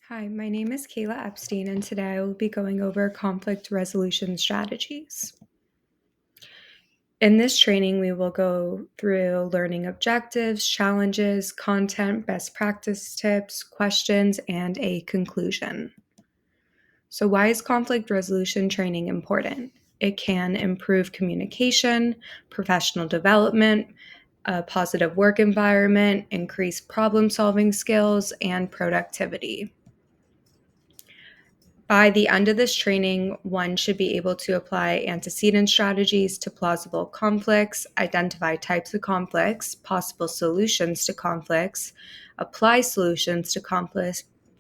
Hi, my name is Kayla Epstein, and today I will be going over conflict resolution strategies. In this training, we will go through learning objectives, challenges, content, best practice tips, questions, and a conclusion. So, why is conflict resolution training important? It can improve communication, professional development, a positive work environment, increase problem solving skills, and productivity. By the end of this training, one should be able to apply antecedent strategies to plausible conflicts, identify types of conflicts, possible solutions to conflicts, apply solutions to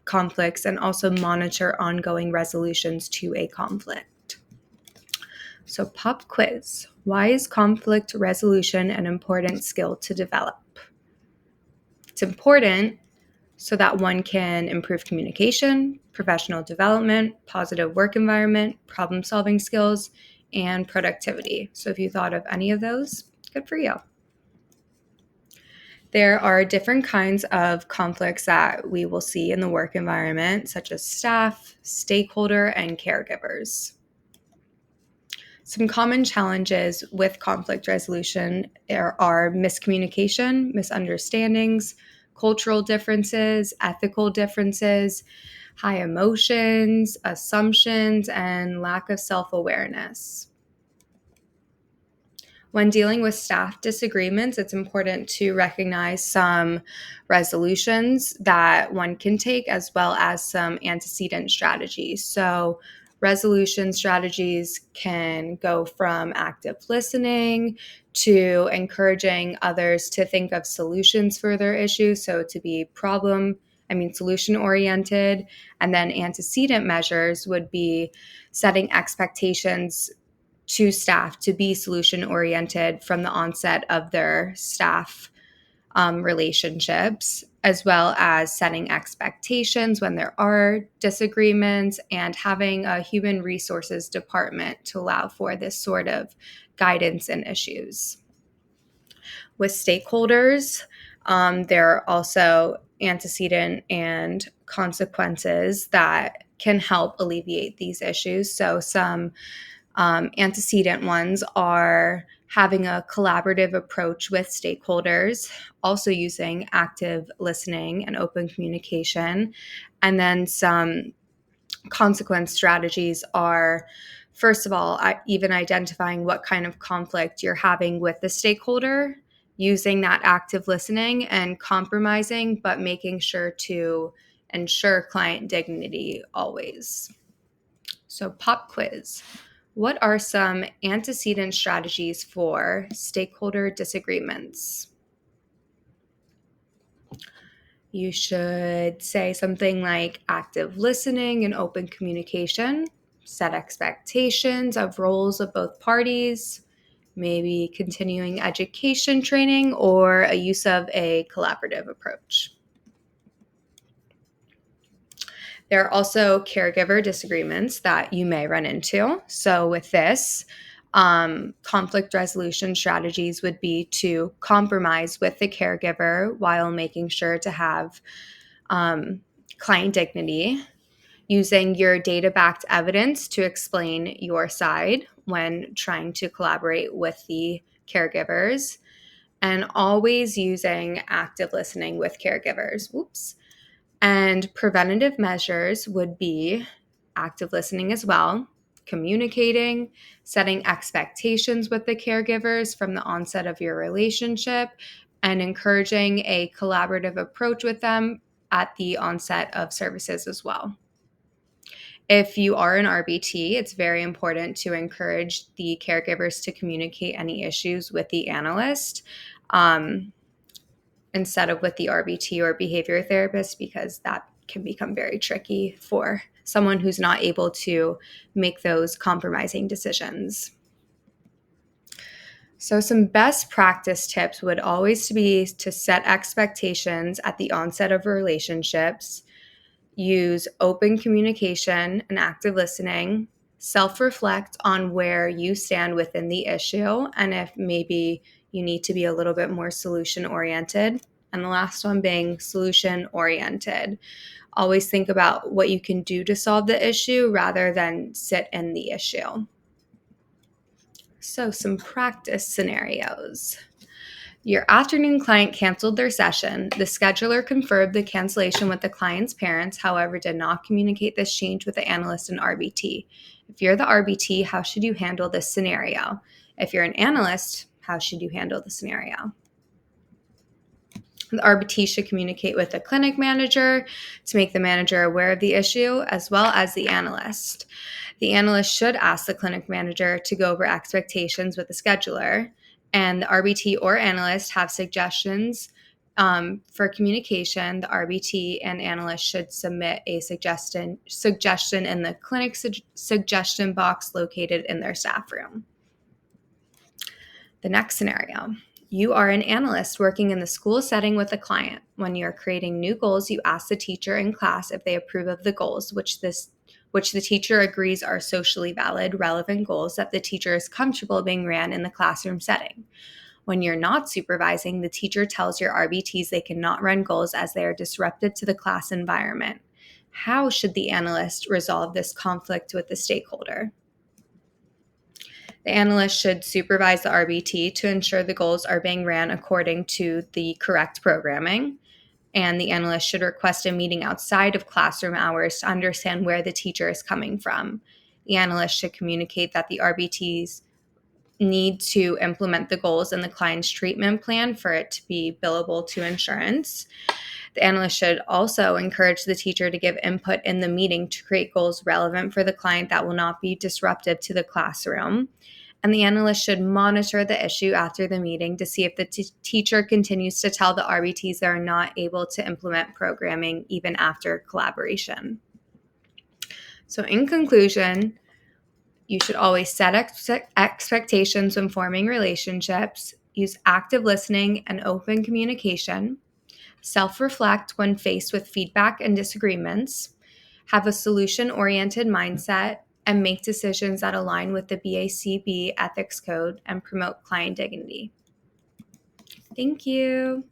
conflicts, and also monitor ongoing resolutions to a conflict. So, pop quiz. Why is conflict resolution an important skill to develop? It's important so that one can improve communication, professional development, positive work environment, problem solving skills, and productivity. So if you thought of any of those, good for you. There are different kinds of conflicts that we will see in the work environment, such as staff, stakeholder, and caregivers. Some common challenges with conflict resolution are miscommunication, misunderstandings, cultural differences, ethical differences, high emotions, assumptions, and lack of self awareness. When dealing with staff disagreements, it's important to recognize some resolutions that one can take as well as some antecedent strategies. So, resolution strategies can go from active listening to encouraging others to think of solutions for their issues. So, to be solution oriented. And then antecedent measures would be setting expectations to staff to be solution oriented from the onset of their staff relationships, as well as setting expectations when there are disagreements and having a human resources department to allow for this sort of guidance and issues. With stakeholders, there are also antecedent and consequences that can help alleviate these issues. So, some antecedent ones are having a collaborative approach with stakeholders, also using active listening and open communication. And then some consequence strategies are, first of all, even identifying what kind of conflict you're having with the stakeholder, using that active listening and compromising, but making sure to ensure client dignity always. So, pop quiz. What are some antecedent strategies for stakeholder disagreements? You should say something like active listening and open communication, set expectations of roles of both parties, maybe continuing education training, or a use of a collaborative approach. There are also caregiver disagreements that you may run into. So, with this, conflict resolution strategies would be to compromise with the caregiver while making sure to have client dignity, using your data backed evidence to explain your side when trying to collaborate with the caregivers, and always using active listening with caregivers. Oops. And preventative measures would be active listening as well, communicating, setting expectations with the caregivers from the onset of your relationship, and encouraging a collaborative approach with them at the onset of services as well. If you are an RBT, it's very important to encourage the caregivers to communicate any issues with the analyst. Instead of with the RBT or behavior therapist, because that can become very tricky for someone who's not able to make those compromising decisions. So, some best practice tips would always be to set expectations at the onset of relationships, use open communication and active listening, self reflect on where you stand within the issue, and if maybe you need to be a little bit more solution oriented. And the last one being solution oriented. Always think about what you can do to solve the issue rather than sit in the issue. So, some practice scenarios. Your afternoon client canceled their session. The scheduler confirmed the cancellation with the client's parents, however, did not communicate this change with the analyst and RBT. If you're the RBT, how should you handle this scenario? If you're an analyst, how should you handle the scenario? The RBT should communicate with the clinic manager to make the manager aware of the issue, as well as the analyst. The analyst should ask the clinic manager to go over expectations with the scheduler, and the RBT or analyst have suggestions for communication. The RBT and analyst should submit a suggestion in the clinic suggestion box located in their staff room. The next scenario. You are an analyst working in the school setting with a client. When you're creating new goals, you ask the teacher in class if they approve of the goals, which the teacher agrees are socially valid, relevant goals that the teacher is comfortable being ran in the classroom setting. When you're not supervising, the teacher tells your RBTs they cannot run goals as they are disruptive to the class environment. How should the analyst resolve this conflict with the stakeholder? The analyst should supervise the RBT to ensure the goals are being ran according to the correct programming. And the analyst should request a meeting outside of classroom hours to understand where the teacher is coming from. The analyst should communicate that the RBTs need to implement the goals in the client's treatment plan for it to be billable to insurance. The analyst should also encourage the teacher to give input in the meeting to create goals relevant for the client that will not be disruptive to the classroom. And the analyst should monitor the issue after the meeting to see if the teacher continues to tell the RBTs they are not able to implement programming even after collaboration. So in conclusion, you should always set expectations when forming relationships, use active listening and open communication, self-reflect when faced with feedback and disagreements, have a solution-oriented mindset, and make decisions that align with the BACB ethics code and promote client dignity. Thank you.